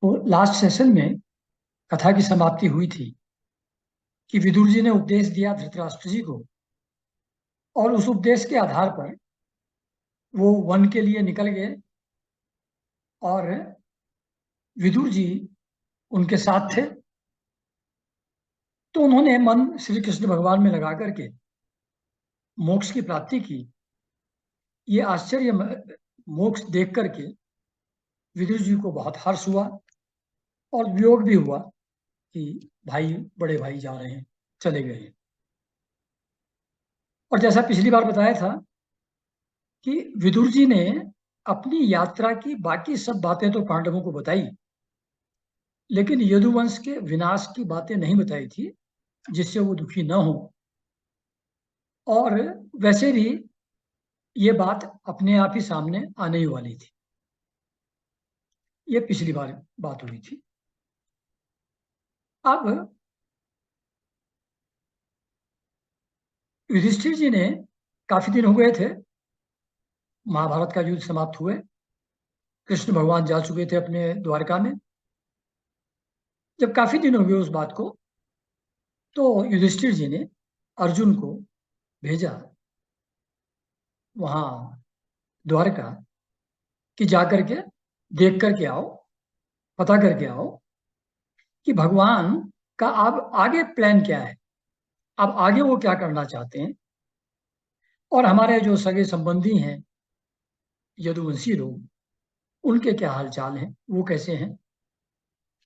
तो last session में कथा की समाप्ति हुई थी कि विदुर जी ने उपदेश दिया धृतराष्ट्र जी को, और उस उपदेश के आधार पर वो वन के लिए निकल गए। और विदुर जी उनके साथ थे। तो उन्होंने मन श्री कृष्ण भगवान में लगा करके मोक्ष की प्राप्ति की। ये आश्चर्य मोक्ष देख करके विदुर जी को बहुत हर्ष हुआ और वियोग भी हुआ कि भाई, बड़े भाई जा रहे हैं, चले गए। और जैसा पिछली बार बताया था कि विदुर जी ने अपनी यात्रा की बाकी सब बातें तो पांडवों को बताई, लेकिन यदुवंश के विनाश की बातें नहीं बताई थी, जिससे वो दुखी न हो। और वैसे भी ये बात अपने आप ही सामने आने ही वाली थी। ये पिछली बार बात हुई थी। अब युधिष्ठिर जी ने, काफी दिन हो गए थे महाभारत का युद्ध समाप्त हुए, कृष्ण भगवान जा चुके थे अपने द्वारका में। जब काफी दिन हो गए उस बात को, तो युधिष्ठिर जी ने अर्जुन को भेजा वहां द्वारका कि जा करके देख करके आओ, पता करके आओ कि भगवान का अब आगे प्लान क्या है, अब आगे वो क्या करना चाहते हैं, और हमारे जो सगे संबंधी हैं यदुवंशी लोग, उनके क्या हाल चाल हैं, वो कैसे हैं,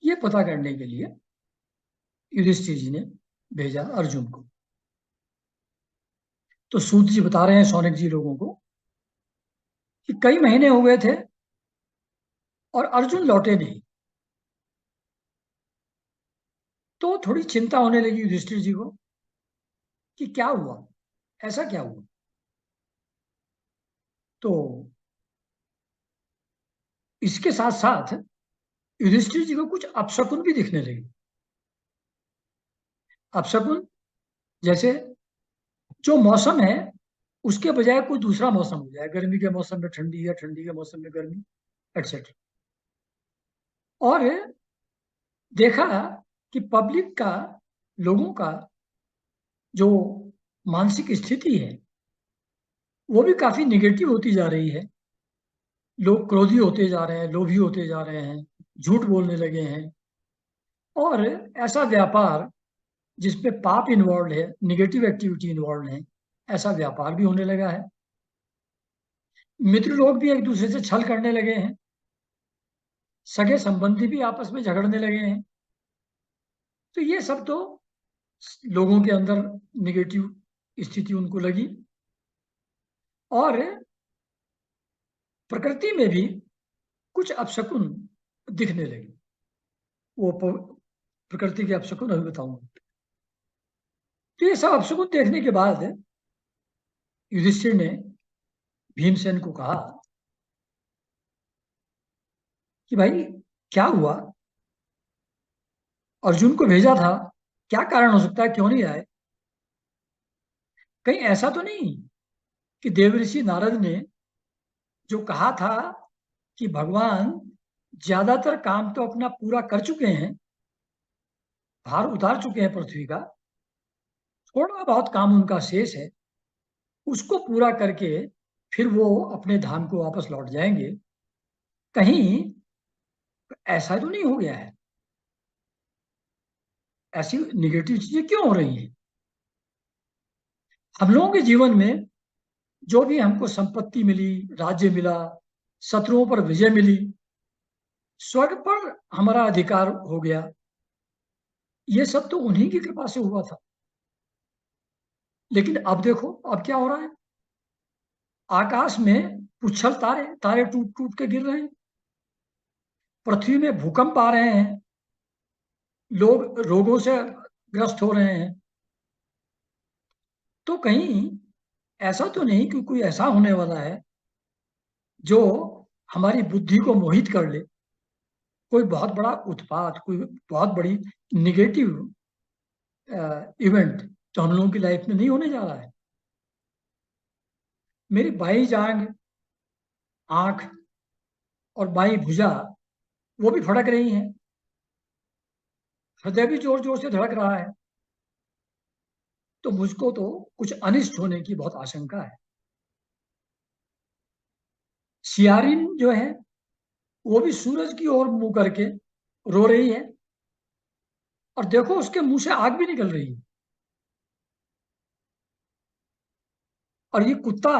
ये पता करने के लिए युधिष्ठिर जी ने भेजा अर्जुन को। तो सूत जी बता रहे हैं शौनक जी लोगों को कि कई महीने हो गए थे और अर्जुन लौटे नहीं। तो थोड़ी चिंता होने लगी युधिष्ठिर जी को कि क्या हुआ, ऐसा क्या हुआ। तो इसके साथ साथ युधिष्ठिर जी को कुछ अपशकुन भी दिखने लगे। अपशकुन जैसे जो मौसम है उसके बजाय कोई दूसरा मौसम हो जाए, गर्मी के मौसम में ठंडी या ठंडी के मौसम में गर्मी, एटसेट्रा। और देखा कि पब्लिक का, लोगों का जो मानसिक स्थिति है वो भी काफी निगेटिव होती जा रही है। लोग क्रोधी होते जा रहे हैं, लोभी होते जा रहे हैं, झूठ बोलने लगे हैं। और ऐसा व्यापार जिसमें पाप इन्वॉल्व है, निगेटिव एक्टिविटी इन्वॉल्व है, ऐसा व्यापार भी होने लगा है। मित्र लोग भी एक दूसरे से छल करने लगे हैं, सगे संबंधी भी आपस में झगड़ने लगे हैं। तो ये सब तो लोगों के अंदर निगेटिव स्थिति उनको लगी। और प्रकृति में भी कुछ अपशकुन दिखने लगे। वो प्रकृति के अपशकुन अभी बताऊंगा। तो ये सब अपशकुन देखने के बाद युधिष्ठिर ने भीमसेन को कहा कि भाई, क्या हुआ, अर्जुन को भेजा था, क्या कारण हो सकता है, क्यों नहीं आए। कहीं ऐसा तो नहीं कि देवऋषि नारद ने जो कहा था कि भगवान ज्यादातर काम तो अपना पूरा कर चुके हैं, भार उतार चुके हैं पृथ्वी का, थोड़ा बहुत काम उनका शेष है, उसको पूरा करके फिर वो अपने धाम को वापस लौट जाएंगे। कहीं ऐसा तो नहीं हो गया है, ऐसी निगेटिव चीजें क्यों हो रही हैं। हम लोगों के जीवन में जो भी हमको संपत्ति मिली, राज्य मिला, शत्रुओं पर विजय मिली, स्वर्ग पर हमारा अधिकार हो गया, ये सब तो उन्हीं की कृपा से हुआ था। लेकिन अब देखो, अब क्या हो रहा है, आकाश में पुच्छल तारे तारे टूट टूट के गिर रहे हैं, पृथ्वी में भूकंप आ रहे हैं, लोग रोगों से ग्रस्त हो रहे हैं। तो कहीं ऐसा तो नहीं कि कोई ऐसा होने वाला है जो हमारी बुद्धि को मोहित कर ले, कोई बहुत बड़ा उत्पात, कोई बहुत बड़ी निगेटिव इवेंट तो हम लोगों की लाइफ में नहीं होने जा रहा है। मेरी बाई जांग, आंख और बाई भुजा वो भी फड़क रही हैं, हृदय भी जोर जोर से धड़क रहा है। तो मुझको तो कुछ अनिष्ट होने की बहुत आशंका है। सियारिन जो है वो भी सूरज की ओर मुंह करके रो रही है, और देखो उसके मुंह से आग भी निकल रही है। और ये कुत्ता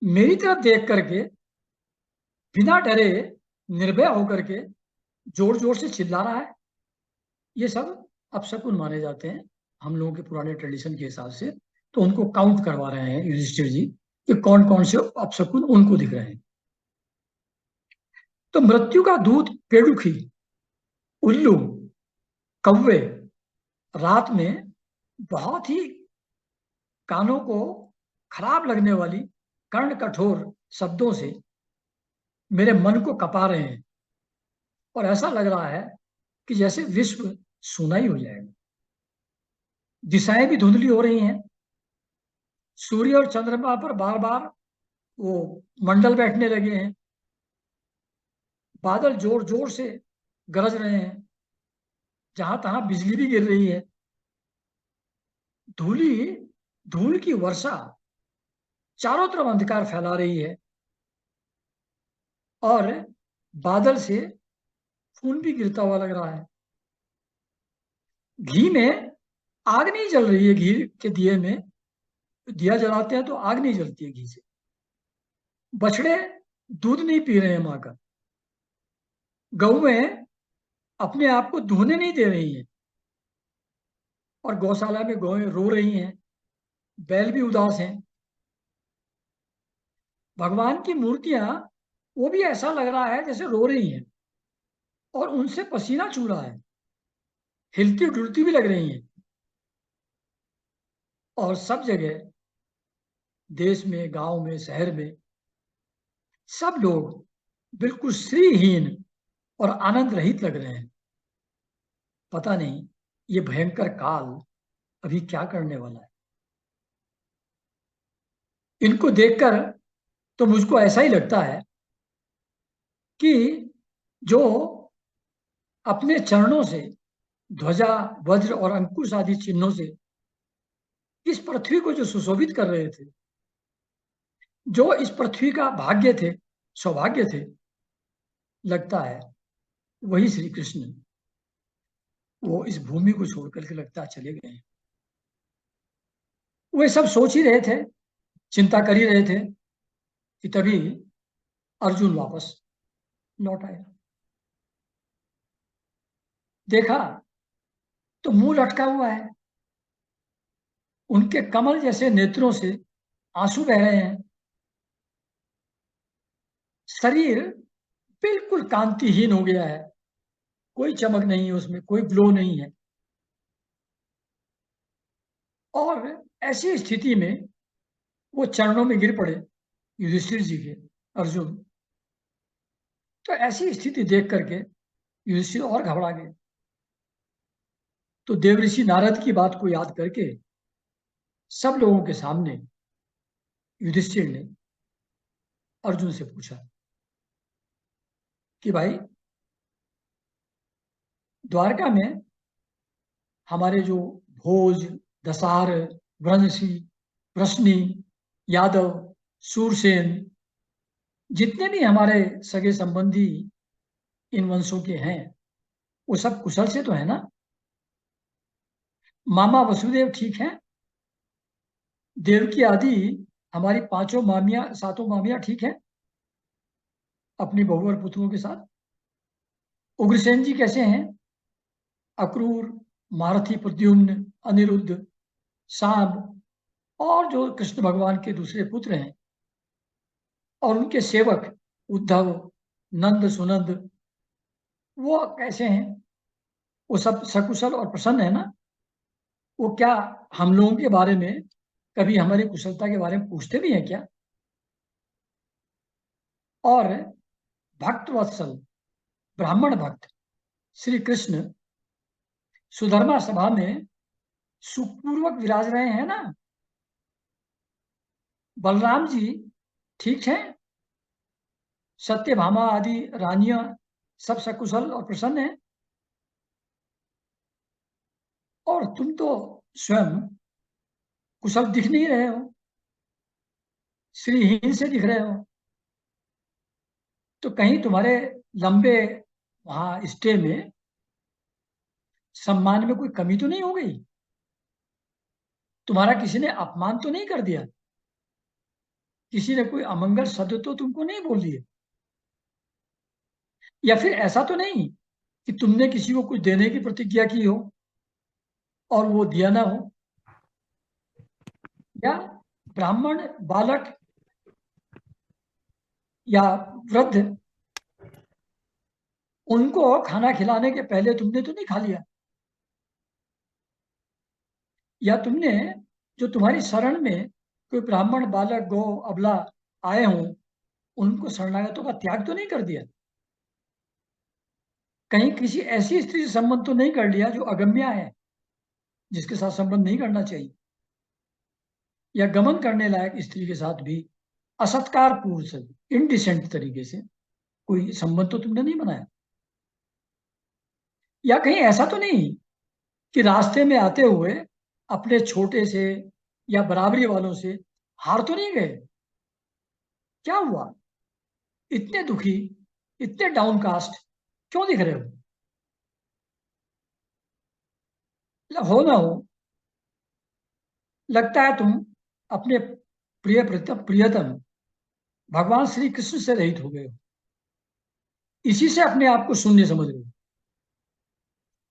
मेरी तरफ देख करके बिना डरे निर्भय होकर के जोर जोर से चिल्ला रहा है। ये सब अपशकुन माने जाते हैं हम लोगों के पुराने ट्रेडिशन के हिसाब से। तो उनको काउंट करवा रहे हैं युधिष्ठिर जी कि कौन कौन से अपशकुन उनको दिख रहे हैं। तो मृत्यु का दूत पेड़ुखी, उल्लू, कौवे रात में बहुत ही कानों को खराब लगने वाली कर्ण कठोर शब्दों से मेरे मन को कपा रहे हैं, और ऐसा लग रहा है कि जैसे विश्व सूना ही हो जाएगा। दिशाएं भी धुंधली हो रही हैं। सूर्य और चंद्रमा पर बार बार वो मंडल बैठने लगे हैं। बादल जोर जोर से गरज रहे हैं, जहां तहां बिजली भी गिर रही है। धूली धूल की वर्षा चारों तरफ अंधकार फैला रही है, और बादल से खून भी गिरता हुआ लग रहा है। घी में आग नहीं जल रही है। घी के दिए में दिया जलाते हैं तो आग नहीं जलती है घी से। बछड़े दूध नहीं पी रहे हैं माँ का। गौएं अपने आप को दुहने नहीं दे रही हैं, और गौशाला में गौएं रो रही हैं। बैल भी उदास हैं। भगवान की मूर्तियां, वो भी ऐसा लग रहा है जैसे रो रही हैं, और उनसे पसीना छू रहा है। हिलती डुलती भी लग रही हैं। और सब जगह, देश में, गांव में, शहर में, सब लोग बिल्कुल श्रीहीन और आनंद रहित लग रहे हैं। पता नहीं ये भयंकर काल अभी क्या करने वाला है। इनको देखकर तो मुझको ऐसा ही लगता है कि जो अपने चरणों से ध्वजा, वज्र और अंकुश आदि चिन्हों से इस पृथ्वी को जो सुशोभित कर रहे थे, जो इस पृथ्वी का भाग्य थे, सौभाग्य थे, लगता है वही श्री कृष्ण वो इस भूमि को छोड़ करके लगता है चले गए। वे सब सोच ही रहे थे, चिंता कर ही रहे थे, कि तभी अर्जुन वापस लौट आए। देखा तो मुंह लटका हुआ है। उनके कमल जैसे नेत्रों से आंसू बह रहे हैं। शरीर बिल्कुल कांतिहीन हो गया है। कोई चमक नहीं है उसमें, कोई ग्लो नहीं है। और ऐसी स्थिति में वो चरणों में गिर पड़े युधिष्ठिर जी के, अर्जुन। तो ऐसी स्थिति देख करके युधिष्ठिर और घबरा गए। तो देवऋषि नारद की बात को याद करके सब लोगों के सामने युधिष्ठिर ने अर्जुन से पूछा कि भाई, द्वारका में हमारे जो भोज, दसार, वृंशी, वृष्णि, यादव, सूरसेन, जितने भी हमारे सगे संबंधी इन वंशों के हैं, वो सब कुशल से तो है ना? मामा वसुदेव ठीक है? देवकी आदि हमारी पांचों मामियां, सातों मामियां ठीक है अपनी बहू और पुत्रों के साथ? उग्रसेन जी कैसे हैं? अक्रूर, मारुति, प्रद्युम्न, अनिरुद्ध, सांब, और जो कृष्ण भगवान के दूसरे पुत्र हैं, और उनके सेवक उद्धव, नंद, सुनंद, वो कैसे हैं? वो सब सकुशल और प्रसन्न है ना? वो क्या हम लोगों के बारे में कभी हमारी कुशलता के बारे में पूछते भी हैं क्या? और भक्त वत्सल, ब्राह्मण भक्त श्री कृष्ण सुधर्मा सभा में सुखपूर्वक विराज रहे हैं ना? बलराम जी ठीक हैं? सत्यभामा आदि रानियां सब सकुशल और प्रसन्न है, और तुम तो स्वयं कुशल दिख नहीं रहे हो, श्रीहीन से दिख रहे हो। तो कहीं तुम्हारे लंबे वहां स्टे में सम्मान में कोई कमी तो नहीं हो गई? तुम्हारा किसी ने अपमान तो नहीं कर दिया? किसी ने कोई अमंगल शब्द तो तुमको नहीं बोल दिए? या फिर ऐसा तो नहीं कि तुमने किसी को कुछ देने की प्रतिज्ञा की हो और वो दिया ना हो? या ब्राह्मण बालक या वृद्ध, उनको खाना खिलाने के पहले तुमने तो नहीं खा लिया? या तुमने जो तुम्हारी शरण में कोई ब्राह्मण बालक गौ अबला आए हों, उनको शरणागतों का त्याग तो नहीं कर दिया? कहीं किसी ऐसी स्त्री से संबंध तो नहीं कर लिया जो अगम्या है, जिसके साथ संबंध नहीं करना चाहिए? या गमन करने लायक स्त्री के साथ भी असत्कार पूर्ण से, इनडिसेंट तरीके से कोई संबंध तो तुमने नहीं बनाया? या कहीं ऐसा तो नहीं कि रास्ते में आते हुए अपने छोटे से या बराबरी वालों से हार तो नहीं गए? क्या हुआ? इतने दुखी, इतने डाउनकास्ट क्यों दिख रहे हो? हो ना हो, लगता है तुम अपने प्रियतम भगवान श्री कृष्ण से रहित हो गए हो, इसी से अपने आप को शून्य समझ रहे हो।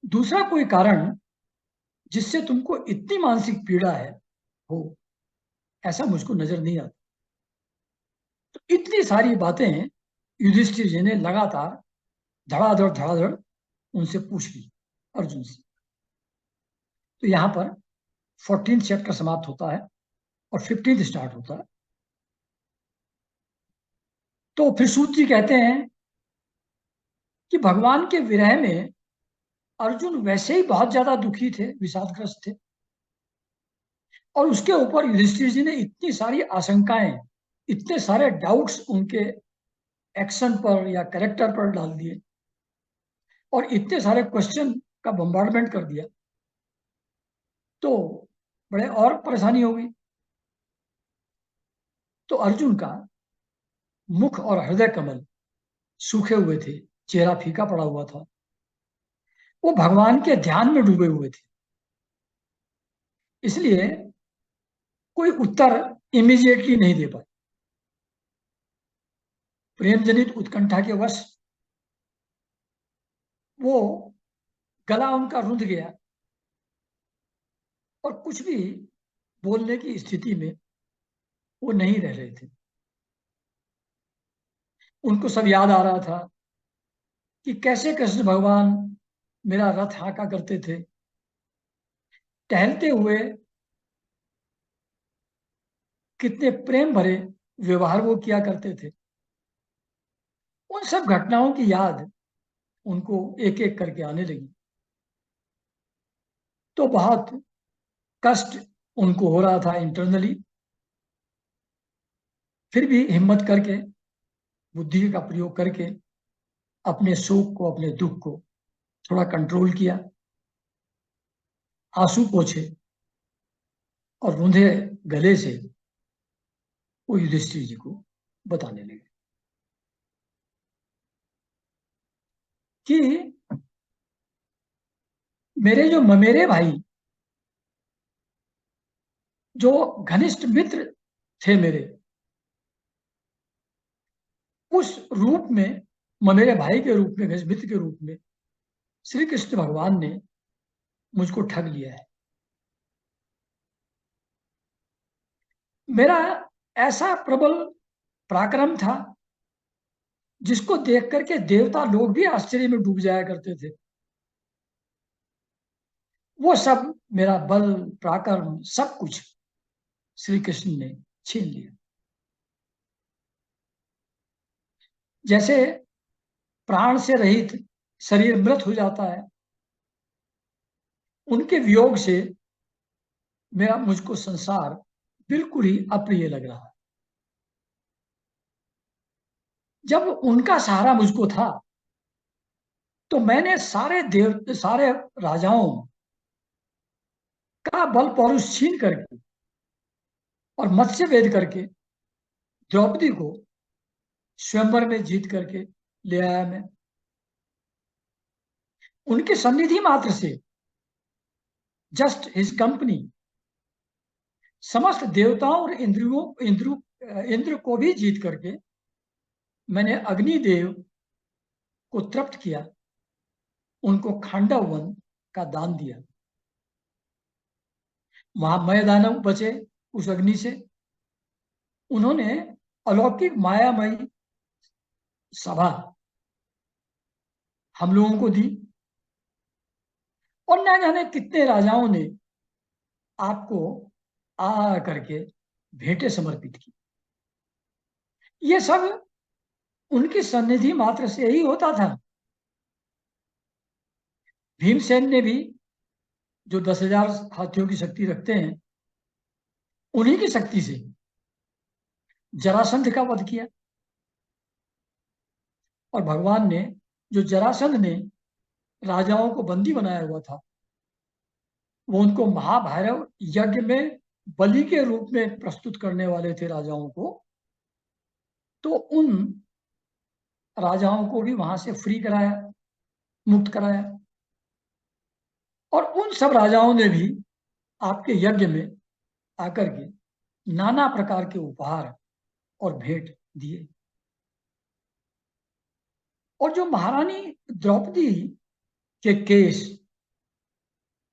दूसरा कोई कारण जिससे तुमको इतनी मानसिक पीड़ा है हो, ऐसा मुझको नजर नहीं आता। तो इतनी सारी बातें युधिष्ठिर जी ने लगातार धड़ाधड़ उनसे पूछ ली, अर्जुन से। तो यहां पर 14th चैप्टर समाप्त होता है और 15th स्टार्ट होता है। तो फिर सूत जी कहते हैं कि भगवान के विरह में अर्जुन वैसे ही बहुत ज्यादा दुखी थे, विषादग्रस्त थे, और उसके ऊपर युधिष्ठिर जी ने इतनी सारी आशंकाएं, इतने सारे डाउट्स उनके एक्शन पर या कैरेक्टर पर डाल दिए, और इतने सारे क्वेश्चन का बम्बार्डमेंट कर दिया, तो बड़े और परेशानी हो गई। तो अर्जुन का मुख और हृदय कमल सूखे हुए थे, चेहरा फीका पड़ा हुआ था, वो भगवान के ध्यान में डूबे हुए थे। इसलिए कोई उत्तर इमीडिएटली नहीं दे पाए। प्रेम जनित उत्कंठा के वश वो गला उनका रुंध गया, और कुछ भी बोलने की स्थिति में वो नहीं रह रहे थे। उनको सब याद आ रहा था कि कैसे कृष्ण भगवान मेरा रथ हाँका करते थे, टहलते हुए कितने प्रेम भरे व्यवहार वो किया करते थे। उन सब घटनाओं की याद उनको एक एक करके आने लगी। तो बहुत कष्ट उनको हो रहा था इंटरनली। फिर भी हिम्मत करके, बुद्धि का प्रयोग करके अपने शोक को, अपने दुख को थोड़ा कंट्रोल किया, आंसू पोछे, और रूंधे गले से वो युधिष्ठिर जी को बताने लगे कि मेरे जो ममेरे भाई, जो घनिष्ठ मित्र थे मेरे, उस रूप में, ममेरे भाई के रूप में, घनिष्ठ मित्र के रूप में श्री कृष्ण भगवान ने मुझको ठग लिया है। मेरा ऐसा प्रबल पराक्रम था जिसको देख करके देवता लोग भी आश्चर्य में डूब जाया करते थे। वो सब, मेरा बल, पराक्रम, सब कुछ श्री कृष्ण ने छीन लिया। जैसे प्राण से रहित शरीर मृत हो जाता है, उनके वियोग से मेरा, मुझको संसार बिल्कुल ही अप्रिय लग रहा है। जब उनका सहारा मुझको था, तो मैंने सारे राजाओं का बल पौरुष छीन करके और मत्स्य वेद करके द्रौपदी को स्वयंवर में जीत करके ले आया मैं। उनकी सन्निधि मात्र से, जस्ट हिज कंपनी, समस्त देवताओं और इंद्र को भी जीत करके मैंने अग्निदेव को तृप्त किया, उनको खांडव वन का दान दिया। वहां मय दानव बचे उस अग्नि से। उन्होंने अलौकिक मायामयी सभा हम लोगों को दी, और न जाने कितने राजाओं ने आपको आ करके भेंटें समर्पित की। ये सब उनकी सन्निधि मात्र से ही होता था। भीमसेन ने भी, जो 10,000 हाथियों की शक्ति रखते हैं, उन्हीं की शक्ति से जरासंध का वध किया। और भगवान ने, जो जरासंध ने राजाओं को बंदी बनाया हुआ था, वो उनको महाभैरव यज्ञ में बलि के रूप में प्रस्तुत करने वाले थे राजाओं को, तो उन राजाओं को भी वहां से फ्री कराया, मुक्त कराया। और उन सब राजाओं ने भी आपके यज्ञ में आकर के नाना प्रकार के उपहार और भेंट दिए। और जो महारानी द्रौपदी के केस,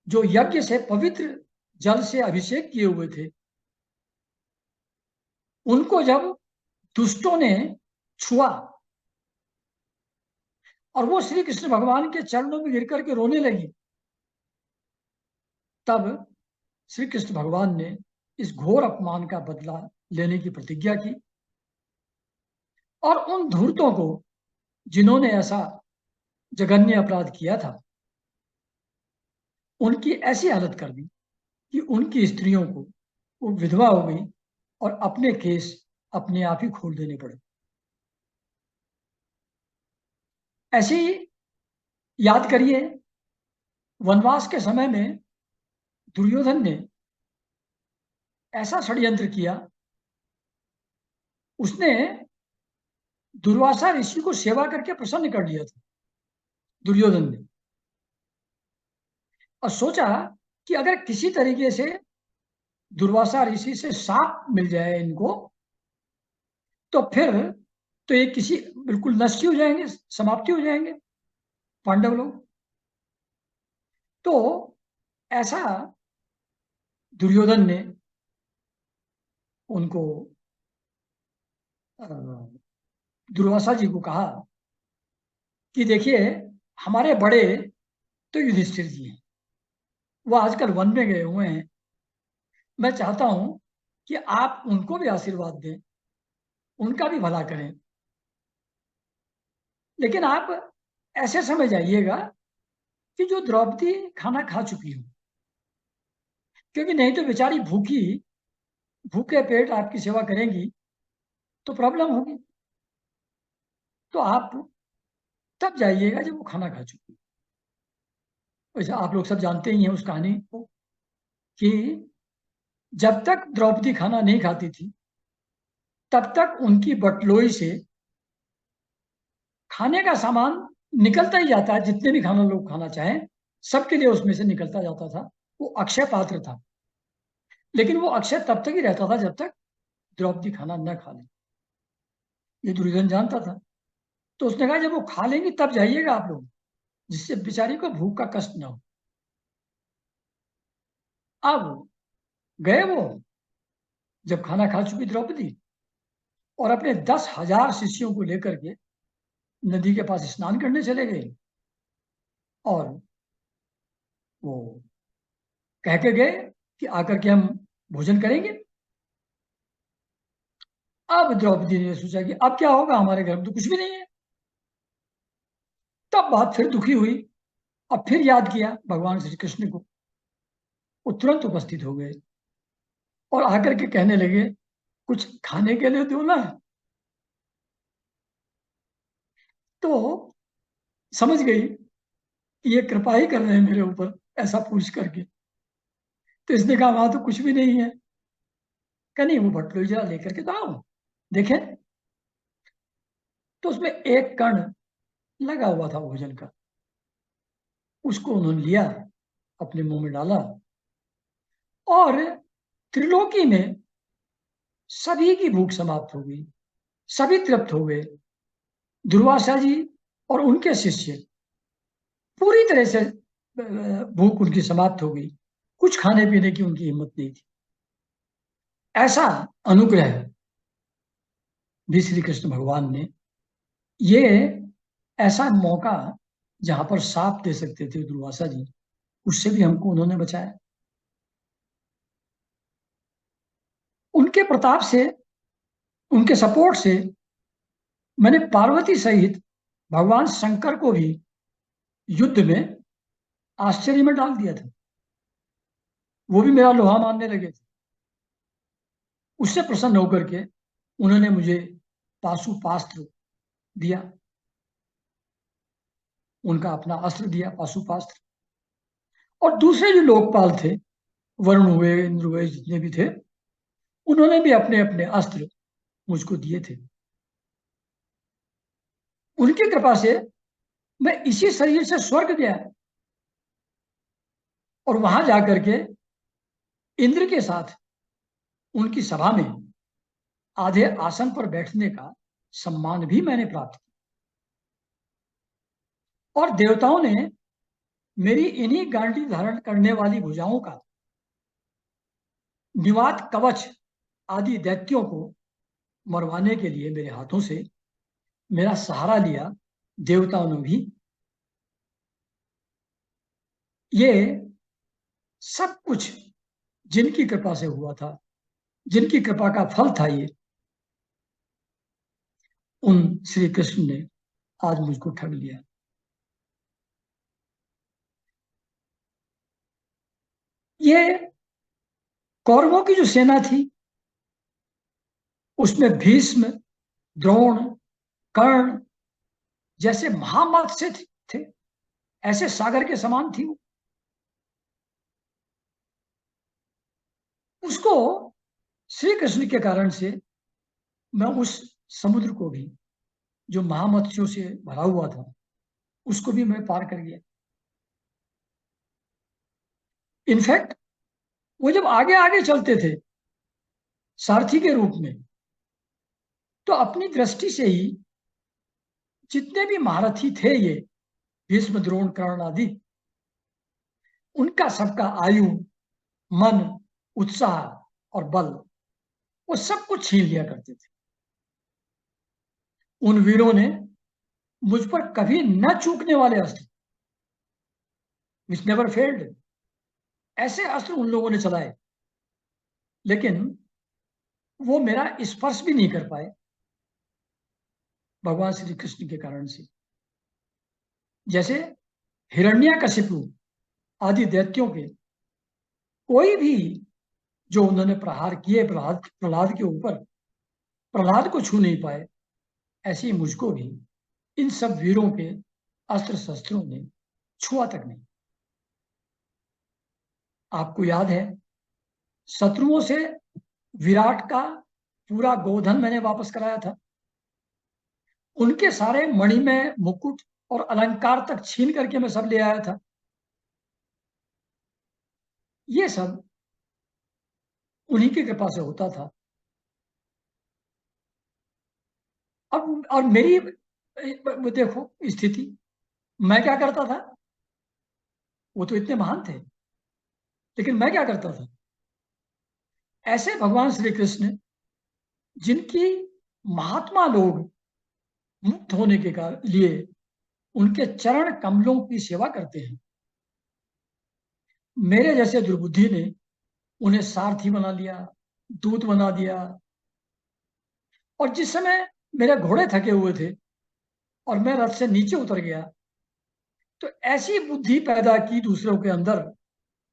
जो यज्ञ से पवित्र जल से अभिषेक किए हुए थे, उनको जब दुष्टों ने छुआ और वो श्री कृष्ण भगवान के चरणों में गिर करके रोने लगी, तब श्री कृष्ण भगवान ने इस घोर अपमान का बदला लेने की प्रतिज्ञा की, और उन धूर्तों को, जिन्होंने ऐसा जघन्य अपराध किया था, उनकी ऐसी हालत कर दी कि उनकी स्त्रियों को, वो विधवा हो गई और अपने केस अपने आप ही खोल देने पड़े। ऐसे ही याद करिए, वनवास के समय में दुर्योधन ने ऐसा षड्यंत्र किया, उसने दुर्वासा ऋषि को सेवा करके प्रसन्न कर लिया था दुर्योधन ने, और सोचा कि अगर किसी तरीके से दुर्वासा ऋषि से साप मिल जाए इनको, तो फिर तो ये किसी बिल्कुल नष्ट हो जाएंगे, समाप्ति हो जाएंगे पांडव लोग। तो ऐसा दुर्योधन ने उनको, दुर्वासा जी को कहा कि देखिए, हमारे बड़े तो युधिष्ठिर जी हैं, वो आजकल वन में गए हुए हैं। मैं चाहता हूं कि आप उनको भी आशीर्वाद दें, उनका भी भला करें, लेकिन आप ऐसे समय जाइएगा कि जो द्रौपदी खाना खा चुकी हो, क्योंकि नहीं तो बेचारी भूखी, भूखे पेट आपकी सेवा करेंगी तो प्रॉब्लम होगी। तो आप तब जाइएगा जब वो खाना खा चुकी। वैसे आप लोग सब जानते ही हैं उस कहानी को, कि जब तक द्रौपदी खाना नहीं खाती थी, तब तक उनकी बटलोई से खाने का सामान निकलता ही जाता है। जितने भी खाना लोग खाना चाहें, सबके लिए उसमें से निकलता जाता था। वो अक्षय पात्र था। लेकिन वो अक्षय तब तक ही रहता था जब तक द्रौपदी खाना न खा ले। ये दुर्योधन जानता था। तो उसने कहा जब वो खा लेंगी तब जाइएगा आप लोग, जिससे बेचारी को भूख का कष्ट ना हो। अब गए वो, जब खाना खा चुकी द्रौपदी, और अपने 10,000 शिष्यों को लेकर के नदी के पास स्नान करने चले गए, और वो कह के गए कि आकर के हम भोजन करेंगे। अब द्रौपदी ने सोचा कि अब क्या होगा, हमारे घर में तो कुछ भी नहीं है। तब बात फिर दुखी हुई। अब फिर याद किया भगवान श्री कृष्ण को। वो तुरंत उपस्थित हो गए और आकर के कहने लगे, कुछ खाने के लिए दो ना। तो समझ गई ये कृपा ही कर रहे हैं मेरे ऊपर, ऐसा पूछ करके। तो इसने कहा वहां तो कुछ भी नहीं है। कहा नहीं, वो भट्टलोई जरा लेकर के तो आओ, देखें। तो उसमें एक कण लगा हुआ था भोजन का। उसको उन्होंने लिया, अपने मुंह में डाला, और त्रिलोकी में सभी की भूख समाप्त हो गई, सभी तृप्त हो गए। दुर्वासा जी और उनके शिष्य पूरी तरह से भूख उनकी समाप्त हो गई, कुछ खाने पीने की उनकी हिम्मत नहीं थी। ऐसा अनुग्रह भी श्री कृष्ण भगवान ने, ये ऐसा मौका जहां पर साप दे सकते थे दुर्वासा जी, उससे भी हमको उन्होंने बचाया। उनके प्रताप से, उनके सपोर्ट से मैंने पार्वती सहित भगवान शंकर को भी युद्ध में आश्चर्य में डाल दिया था। वो भी मेरा लोहा मानने लगे थे। उससे प्रसन्न होकर के उन्होंने मुझे पाशुपास्त्र दिया, उनका अपना अस्त्र दिया, पाशुपास्त्र। और दूसरे जो लोकपाल थे, वरुण हुए, इंद्र हुए, जितने भी थे, उन्होंने भी अपने अपने अस्त्र मुझको दिए थे। उनकी कृपा से मैं इसी शरीर से स्वर्ग गया, और वहां जाकर के इंद्र के साथ उनकी सभा में आधे आसन पर बैठने का सम्मान भी मैंने प्राप्त किया। और देवताओं ने मेरी इन्हीं गांडी धारण करने वाली भुजाओं का निवात कवच आदि दैत्यों को मरवाने के लिए मेरे हाथों से मेरा सहारा लिया। देवताओं ने भी। ये सब कुछ जिनकी कृपा से हुआ था, जिनकी कृपा का फल था ये, उन श्री कृष्ण ने आज मुझको ठग लिया। ये कौरवों की जो सेना थी, उसमें भीष्म, द्रोण, कर्ण जैसे महामत्स्य थे, ऐसे सागर के समान थी वो। उसको श्री कृष्ण के कारण से मैं उस समुद्र को भी, जो महामत्स्यों से भरा हुआ था, उसको भी मैं पार कर गया। इनफैक्ट वो जब आगे आगे चलते थे सारथी के रूप में, तो अपनी दृष्टि से ही जितने भी महारथी थे ये, भीष्म, द्रोण, कर्ण आदि, उनका सबका आयु, मन, उत्साह और बल, वो सब कुछ छीन लिया करते थे। उन वीरों ने मुझ पर कभी न चूकने वाले अस्त्र, विच नेवर फेल्ड, ऐसे अस्त्र उन लोगों ने चलाए, लेकिन वो मेरा स्पर्श भी नहीं कर पाए, भगवान श्री कृष्ण के कारण से। जैसे हिरण्याकशिपु आदि दैत्यों के कोई भी जो उन्होंने प्रहार किए प्रहलाद प्रहलाद के ऊपर, प्रहलाद को छू नहीं पाए, ऐसे ही मुझको भी इन सब वीरों के अस्त्र शस्त्रों ने छुआ तक नहीं। आपको याद है, शत्रुओं से विराट का पूरा गोधन मैंने वापस कराया था। उनके सारे मणिमय मुकुट और अलंकार तक छीन करके मैं सब ले आया था। ये सब उन्हीं की कृपा से होता था। अब और मेरी देखो स्थिति, मैं क्या करता था, वो तो इतने महान थे, लेकिन मैं क्या करता था, ऐसे भगवान श्री कृष्ण जिनकी महात्मा लोग मुक्त होने के लिए उनके चरण कमलों की सेवा करते हैं, मेरे जैसे दुर्बुद्धि ने उन्हें सारथी बना लिया, दूत बना दिया। और जिस समय मेरे घोड़े थके हुए थे और मैं रथ से नीचे उतर गया, तो ऐसी बुद्धि पैदा की दूसरों के अंदर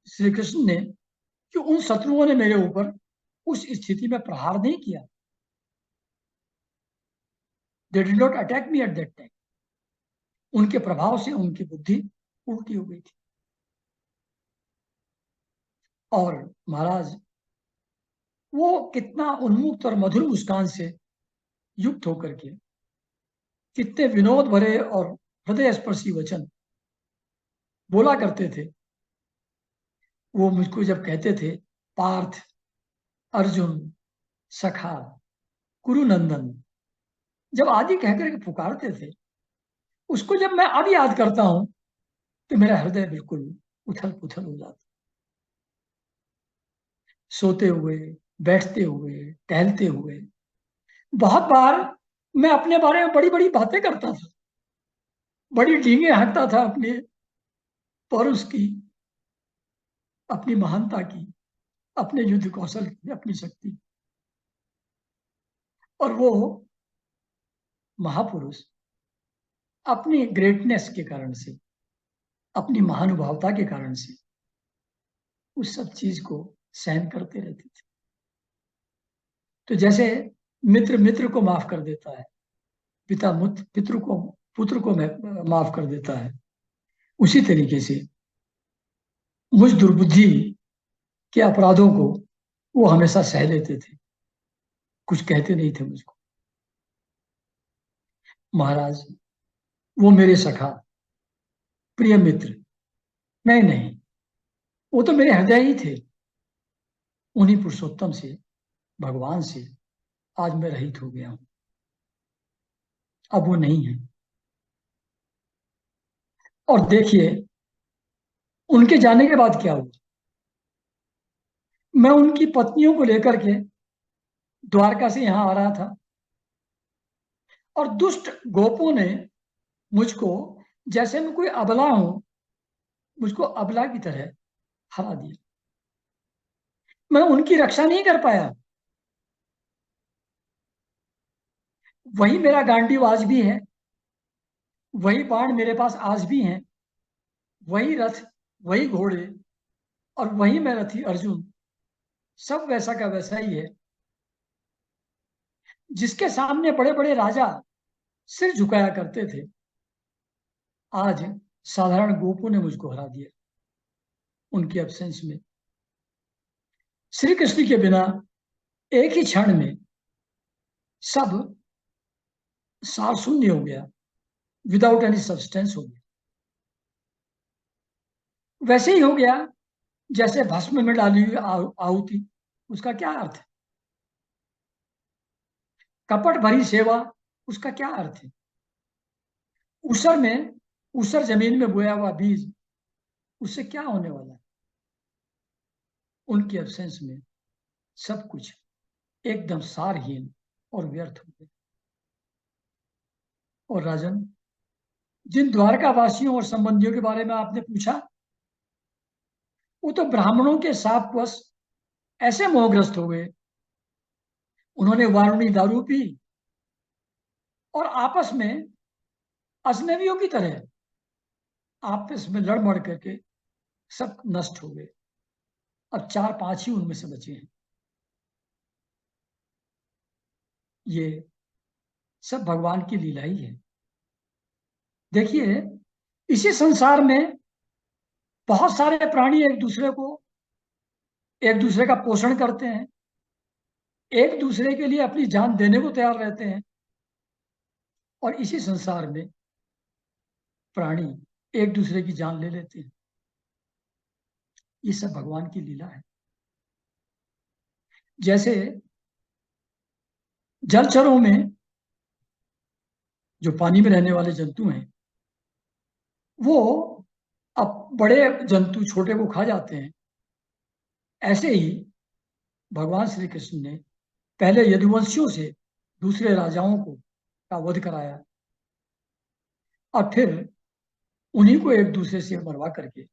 श्री कृष्ण ने कि उन शत्रुओं ने मेरे ऊपर उस स्थिति में प्रहार नहीं किया। They did not attack me at that time. उनके प्रभाव से, उनकी बुद्धि उल्टी हो गई थी। और महाराज वो कितना उन्मुक्त और मधुर मुस्कान से युक्त होकर के कितने विनोद भरे और हृदय स्पर्शी वचन बोला करते थे। वो मुझको जब कहते थे, पार्थ, अर्जुन, सखा, कुरुनंदन, जब आदि कहकर के पुकारते थे, उसको जब मैं अब याद करता हूं तो मेरा हृदय बिल्कुल उथल पुथल हो जाता। सोते हुए, बैठते हुए, टहलते हुए बहुत बार मैं अपने बारे में बड़ी बड़ी बातें करता था, बड़ी डींगे हाँकता था अपने पौरुष की, अपनी महानता की, अपने युद्ध कौशल की, अपनी शक्ति। और वो महापुरुष अपनी ग्रेटनेस के कारण से, अपनी महानुभावता के कारण से उस सब चीज को सहन करते रहते थे। तो जैसे मित्र मित्र को माफ कर देता है, पिता पितृ को पुत्र को माफ कर देता है, उसी तरीके से मुझ दुर्बुद्धि के अपराधों को वो हमेशा सह लेते थे, कुछ कहते नहीं थे मुझको। महाराज वो मेरे सखा, प्रिय मित्र, नहीं नहीं, वो तो मेरे हृदय ही थे। उन्हीं पुरुषोत्तम से, भगवान से आज मैं रहित हो गया हूं। अब वो नहीं है। और देखिए उनके जाने के बाद क्या हुआ। मैं उनकी पत्नियों को लेकर के द्वारका से यहां आ रहा था और दुष्ट गोपों ने मुझको, जैसे मैं कोई अबला हूं, मुझको अबला की तरह हरा दिया। मैं उनकी रक्षा नहीं कर पाया। वही मेरा गांडीव आज भी है, वही बाण मेरे पास आज भी है, वही रथ, वही घोड़े और वही मैं रथी अर्जुन, सब वैसा का वैसा ही है। जिसके सामने बड़े बड़े राजा सिर झुकाया करते थे, आज साधारण गोपों ने मुझको हरा दिया उनके एब्सेंस में। श्री कृष्ण के बिना एक ही क्षण में सब सार शून्य हो गया, विदाउट एनी सब्सटेंस हो गया। वैसे ही हो गया जैसे भस्म में डाली हुई आहुति, उसका क्या अर्थ है। कपट भरी सेवा, उसका क्या अर्थ है। ऊसर में, ऊसर जमीन में बोया हुआ बीज, उससे क्या होने वाला है। उनके एब्सेंस में सब कुछ एकदम सारहीन और व्यर्थ हो गया। और राजन, जिन द्वारका वासियों और संबंधियों के बारे में आपने पूछा, वो तो ब्राह्मणों के शापवश ऐसे मोहग्रस्त हो गए, उन्होंने वारुणी दारू पी और आपस में अजनबियों की तरह आपस में लड़ मड़ करके सब नष्ट हो गए। अब 4-5 ही उनमें से बचे हैं। ये सब भगवान की लीला ही है। देखिए, इसी संसार में बहुत सारे प्राणी एक दूसरे का पोषण करते हैं, एक दूसरे के लिए अपनी जान देने को तैयार रहते हैं। और इसी संसार में प्राणी एक दूसरे की जान ले लेते हैं। ये सब भगवान की लीला है। जैसे जलचरों में जो पानी में रहने वाले जंतु हैं, वो अब बड़े जंतु छोटे को खा जाते हैं। ऐसे ही भगवान श्री कृष्ण ने पहले यदुवंशियों से दूसरे राजाओं को का वध कराया और फिर उन्हीं को एक दूसरे से मरवा करके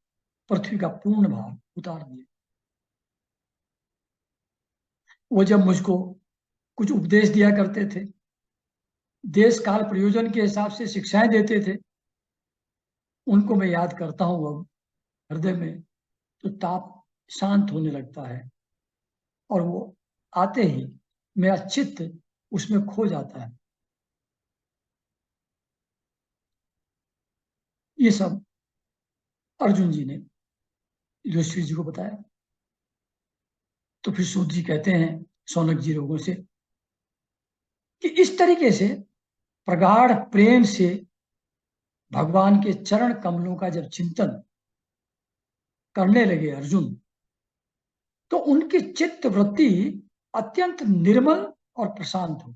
पृथ्वी का पूर्ण भार उतार दिया। वो जब मुझको कुछ उपदेश दिया करते थे, देश काल प्रयोजन के हिसाब से शिक्षाएं देते थे, उनको मैं याद करता हूं अब हृदय में, तो ताप शांत होने लगता है और वो आते ही मेरा चित्त उसमें खो जाता है। ये सब अर्जुन जी ने युधिष्ठिर जी को बताया। तो फिर सूत जी कहते हैं शौनक जी लोगों से कि इस तरीके से प्रगाढ़ प्रेम से भगवान के चरण कमलों का जब चिंतन करने लगे अर्जुन, तो उनकी चित्त वृत्ति अत्यंत निर्मल और प्रशांत हो।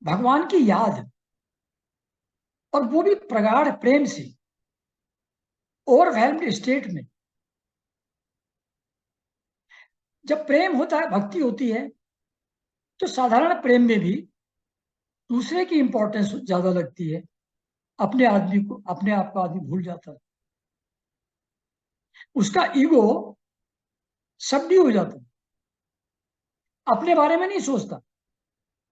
भगवान की याद, और वो भी प्रगाढ़ प्रेम से, ओवरवेल्म्ड स्टेट में। जब प्रेम होता है, भक्ति होती है, तो साधारण प्रेम में भी दूसरे की इंपॉर्टेंस ज्यादा लगती है। अपने आदमी को, अपने आप को आदमी भूल जाता है, उसका ईगो सबड्यू हो जाता है, अपने बारे में नहीं सोचता।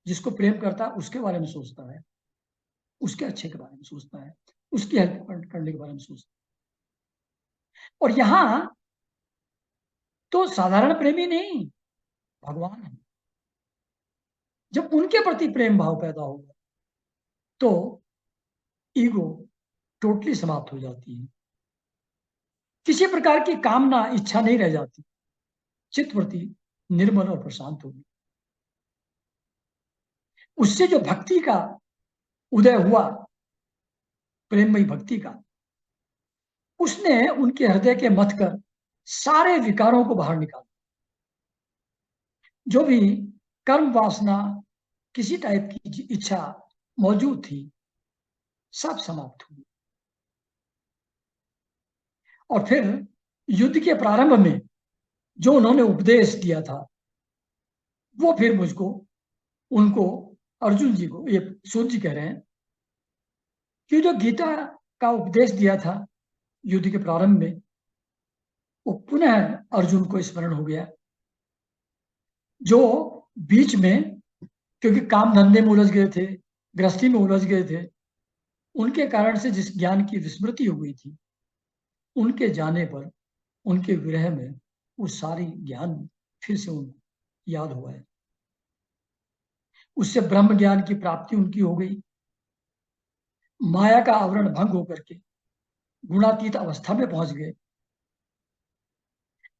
जिसको प्रेम करता है उसके बारे में सोचता है, उसके अच्छे के बारे में सोचता है, उसकी हेल्प करने के बारे में सोचता है। और यहां तो साधारण प्रेमी नहीं, भगवान है। जब उनके प्रति प्रेम भाव पैदा होगा तो ईगो टोटली समाप्त हो जाती है, किसी प्रकार की कामना इच्छा नहीं रह जाती, चित्तवृत्ति निर्मल और प्रशांत होगी। उससे जो भक्ति का उदय हुआ, प्रेममयी भक्ति का, उसने उनके हृदय के मथ कर सारे विकारों को बाहर निकाला। जो भी कर्म वासना, किसी टाइप की इच्छा मौजूद थी, सब समाप्त हुई। और फिर युद्ध के प्रारंभ में जो उन्होंने उपदेश दिया था, वो फिर मुझको, उनको, अर्जुन जी को, ये सूत जी कह रहे हैं कि जो गीता का उपदेश दिया था युद्ध के प्रारंभ में, वो पुनः अर्जुन को स्मरण हो गया। जो बीच में, क्योंकि काम धंधे में उलझ गए थे, गृहस्थी में उलझ गए थे, उनके कारण से जिस ज्ञान की विस्मृति हो गई थी, उनके जाने पर, उनके विरह में वो सारी ज्ञान फिर से उनको याद हुआ है। उससे ब्रह्म ज्ञान की प्राप्ति उनकी हो गई। माया का आवरण भंग होकर के गुणातीत अवस्था में पहुंच गए।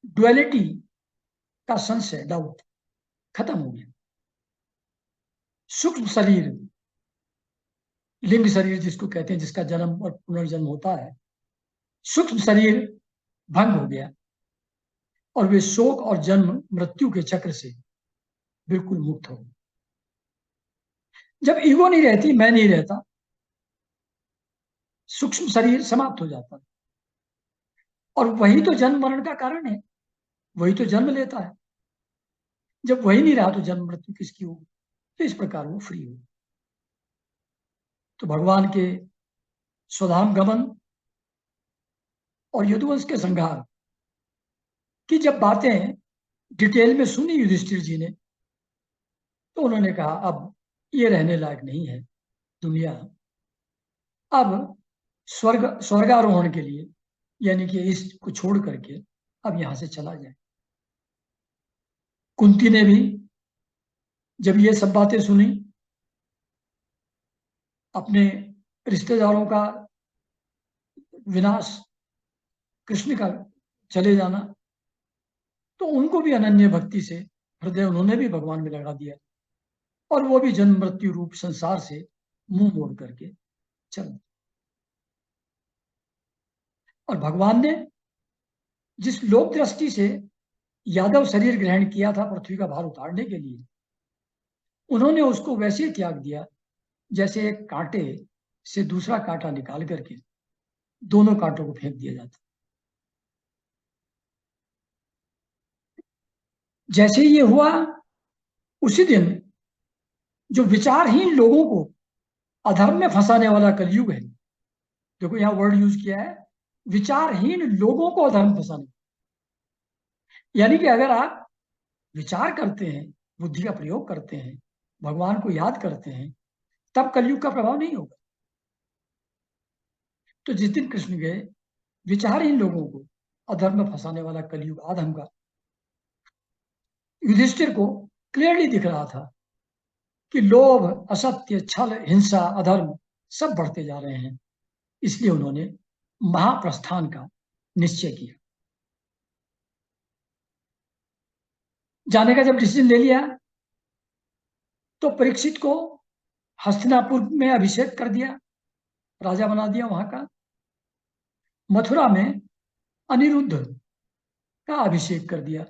डुअलिटी का संशय, डाउट खत्म हो गया। सूक्ष्म शरीर, लिंग शरीर जिसको कहते हैं, जिसका जन्म और पुनर्जन्म होता है, सूक्ष्म शरीर भंग हो गया और वे शोक और जन्म मृत्यु के चक्र से बिल्कुल मुक्त हो गए। जब ईगो नहीं रहती, मैं नहीं रहता, सूक्ष्म शरीर समाप्त हो जाता है। और वही तो जन्म मरण का कारण है, वही तो जन्म लेता है। जब वही नहीं रहा तो जन्म मृत्यु किसकी होगी? तो इस प्रकार वो फ्री हो। तो भगवान के स्वधाम गमन और यदुवंश के संहार की जब बातें डिटेल में सुनी युधिष्ठिर जी ने, तो उन्होंने कहा अब ये रहने लायक नहीं है दुनिया। अब स्वर्गारोहण के लिए, यानी कि इसको छोड़ करके अब यहां से चला जाए। कुंती ने भी जब ये सब बातें सुनी, अपने रिश्तेदारों का विनाश, कृष्ण का चले जाना, तो उनको भी अनन्य भक्ति से हृदय उन्होंने भी भगवान में लगा दिया, और वो भी जन्म मृत्यु रूप संसार से मुंह मोड़ करके चल। और भगवान ने जिस लोक दृष्टि से यादव शरीर ग्रहण किया था पृथ्वी का भार उतारने के लिए, उन्होंने उसको वैसे ही त्याग दिया जैसे एक कांटे से दूसरा कांटा निकाल करके दोनों कांटों को फेंक दिया जाता। जैसे ये हुआ, उसी दिन जो विचारहीन लोगों को अधर्म में फंसाने वाला कलयुग है, देखो यहां वर्ड यूज किया है, विचारहीन लोगों को अधर्म फंसाने। यानी कि अगर आप विचार करते हैं, बुद्धि का प्रयोग करते हैं, भगवान को याद करते हैं, तब कलयुग का प्रभाव नहीं होगा। तो जिस दिन कृष्ण गए, विचारहीन लोगों को अधर्म में फंसाने वाला कलयुग आधम का, युधिष्ठिर को क्लियरली दिख रहा था कि लोभ, असत्य, छल, हिंसा, अधर्म सब बढ़ते जा रहे हैं। इसलिए उन्होंने महाप्रस्थान का निश्चय किया। जाने का जब डिसीजन ले लिया तो परीक्षित को हस्तिनापुर में अभिषेक कर दिया, राजा बना दिया वहां का। मथुरा में अनिरुद्ध का अभिषेक कर दिया,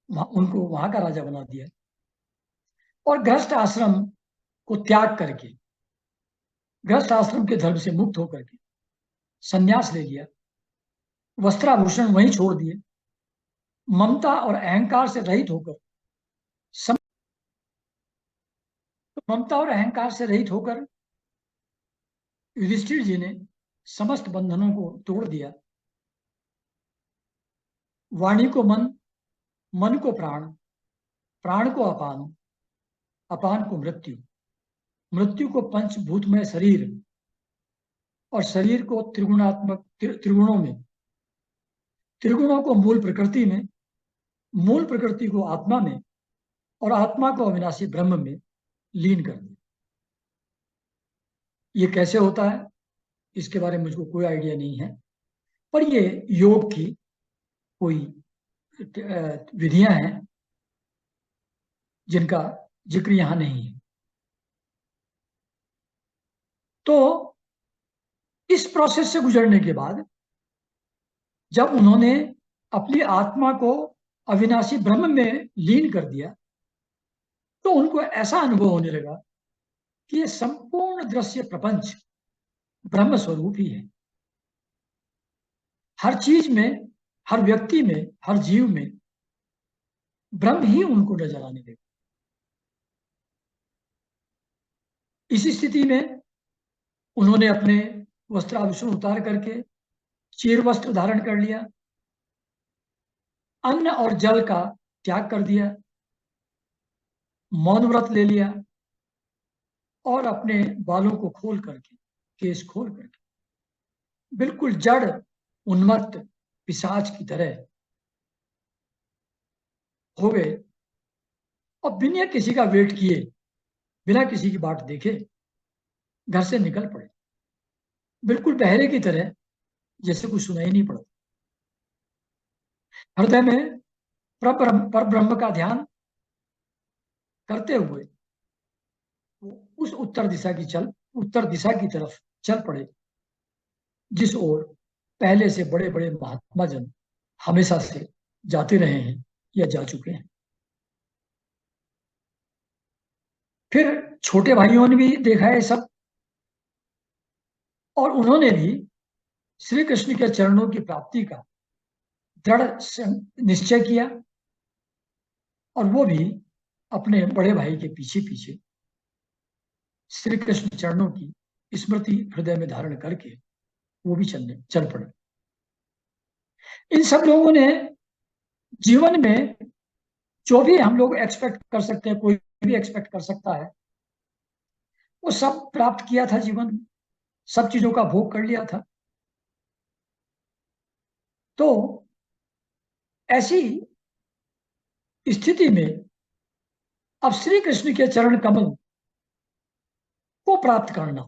उनको वहां का राजा बना दिया। और गृहस्थ आश्रम को त्याग करके, गृहस्थ आश्रम के धर्म से मुक्त होकर के संन्यास ले लिया, वस्त्राभूषण वहीं छोड़ दिए, ममता और अहंकार से रहित होकर ममता और अहंकार से रहित होकर युधिष्ठिर जी ने समस्त बंधनों को तोड़ दिया। वाणी को मन, मन को प्राण, प्राण को अपान, अपान को मृत्यु, मृत्यु को पंचभूतमय शरीर, और शरीर को त्रिगुणात्मक त्रिगुणों में, त्रिगुणों को मूल प्रकृति में, मूल प्रकृति को आत्मा में, और आत्मा को अविनाशी ब्रह्म में लीन कर दिया। ये कैसे होता है इसके बारे में मुझको कोई आइडिया नहीं है, पर ये योग की कोई विधियां हैं जिनका जिक्र यहां नहीं है। तो इस प्रोसेस से गुजरने के बाद जब उन्होंने अपनी आत्मा को अविनाशी ब्रह्म में लीन कर दिया तो उनको ऐसा अनुभव होने लगा कि ये संपूर्ण दृश्य प्रपंच ब्रह्म स्वरूप ही है। हर चीज में, हर व्यक्ति में, हर जीव में ब्रह्म ही उनको नजर आने लगा। इस स्थिति में उन्होंने अपने वस्त्राभूषण उतार करके चीर वस्त्र धारण कर लिया, अन्न और जल का त्याग कर दिया, मौन व्रत ले लिया, और अपने बालों को खोल करके, केस खोल करके बिल्कुल जड़ उन्मत्त पिशाच की तरह हो गए, और बिना किसी का वेट किए, बिना किसी की बाट देखे घर से निकल पड़े, बिल्कुल बहरे की तरह, जैसे कुछ सुनाई नहीं पड़ता। हृदय में पर ब्रह्म का ध्यान करते हुए उस उत्तर दिशा की तरफ चल पड़े जिस ओर पहले से बड़े बड़े महात्मा जन हमेशा से जाते रहे हैं या जा चुके हैं। फिर छोटे भाइयों ने भी देखा है सब, और उन्होंने भी श्री कृष्ण के चरणों की प्राप्ति का दृढ़ निश्चय किया, और वो भी अपने बड़े भाई के पीछे पीछे श्री कृष्ण चरणों की स्मृति हृदय में धारण करके वो भी चल पड़े। इन सब लोगों ने जीवन में जो भी हम लोग एक्सपेक्ट कर सकते हैं, कोई भी एक्सपेक्ट कर सकता है, वो सब प्राप्त किया था जीवन में, सब चीजों का भोग कर लिया था। तो ऐसी स्थिति में अब श्री कृष्ण के चरण कमल को प्राप्त करना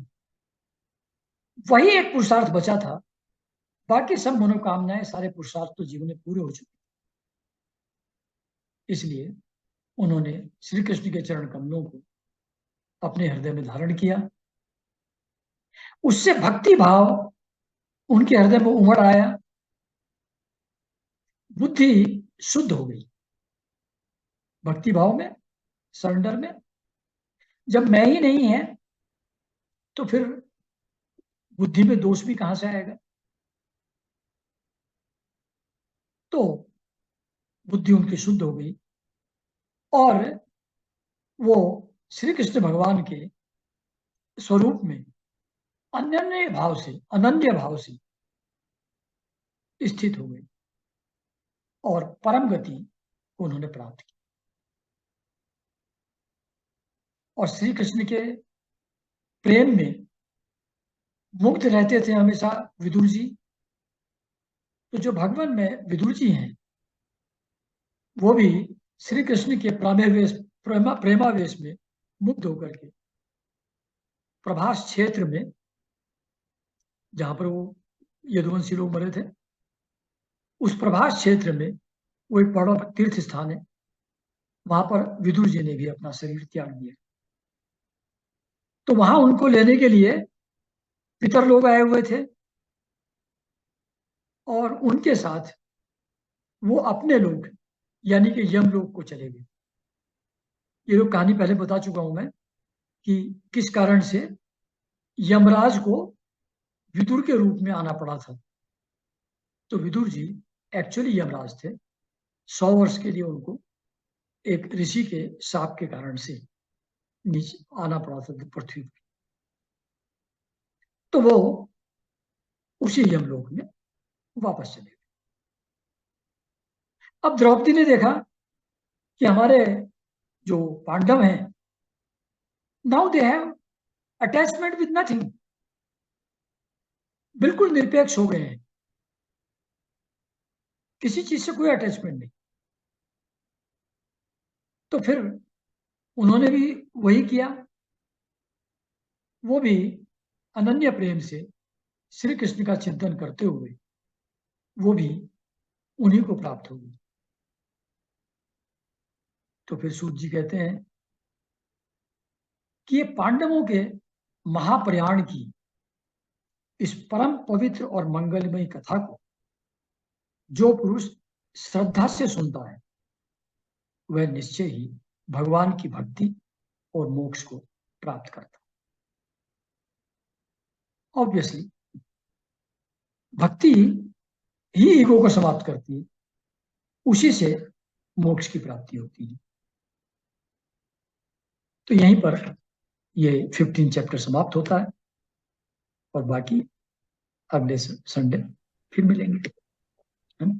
वही एक पुरुषार्थ बचा था। बाकी सब मनोकामनाएं, सारे पुरुषार्थ तो जीवन में पूरे हो चुके, इसलिए उन्होंने श्री कृष्ण के चरण कमलों को अपने हृदय में धारण किया। उससे भक्ति भाव उनके हृदय में उमड़ आया, बुद्धि शुद्ध हो गई भक्ति भाव में, सरेंडर में। जब मैं ही नहीं है तो फिर बुद्धि में दोष भी कहां से आएगा? तो बुद्धि उनकी शुद्ध हो गई, और वो श्री कृष्ण भगवान के स्वरूप में अनन्य भाव से स्थित हो गई, और परम गति को उन्होंने प्राप्त की। और श्री कृष्ण के प्रेम में मुग्ध रहते थे हमेशा विदुर जी। तो जो भगवान में विदुर जी हैं, वो भी श्री कृष्ण के प्रेमावेश में मुग्ध होकर के प्रभास क्षेत्र में जहां पर वो यदुवंशी लोग मरे थे, उस प्रभास क्षेत्र में वो एक बड़ा तीर्थ स्थान है, वहां पर विदुर जी ने भी अपना शरीर त्याग दिया। तो वहां उनको लेने के लिए पितर लोग आए हुए थे, और उनके साथ वो अपने लोग यानी कि यम लोग को चले गए। ये लोग कहानी पहले बता चुका हूं मैं कि किस कारण से यमराज को विदुर के रूप में आना पड़ा था। तो विदुर जी एक्चुअली यमराज थे। 100 वर्ष के लिए उनको एक ऋषि के शाप के कारण से नीचे आना पड़ा था पृथ्वी पर। तो वो उसी यमलोक में वापस चले गए। अब द्रौपदी ने देखा कि हमारे जो पांडव हैं, now they have attachment with nothing, बिल्कुल निरपेक्ष हो गए हैं, किसी चीज से कोई अटैचमेंट नहीं। तो फिर उन्होंने भी वही किया, वो भी अनन्य प्रेम से श्री कृष्ण का चिंतन करते हुए वो भी उन्हीं को प्राप्त हो गई। तो फिर सूत जी कहते हैं कि ये पांडवों के महाप्रयाण की इस परम पवित्र और मंगलमयी कथा को जो पुरुष श्रद्धा से सुनता है, वह निश्चय ही भगवान की भक्ति और मोक्ष को प्राप्त करता है। ऑब्वियसली भक्ति ही ईगो को समाप्त करती है, उसी से मोक्ष की प्राप्ति होती है। तो यहीं पर ये 15 चैप्टर समाप्त होता है, और बाकी अगले संडे फिर मिलेंगे, है ना।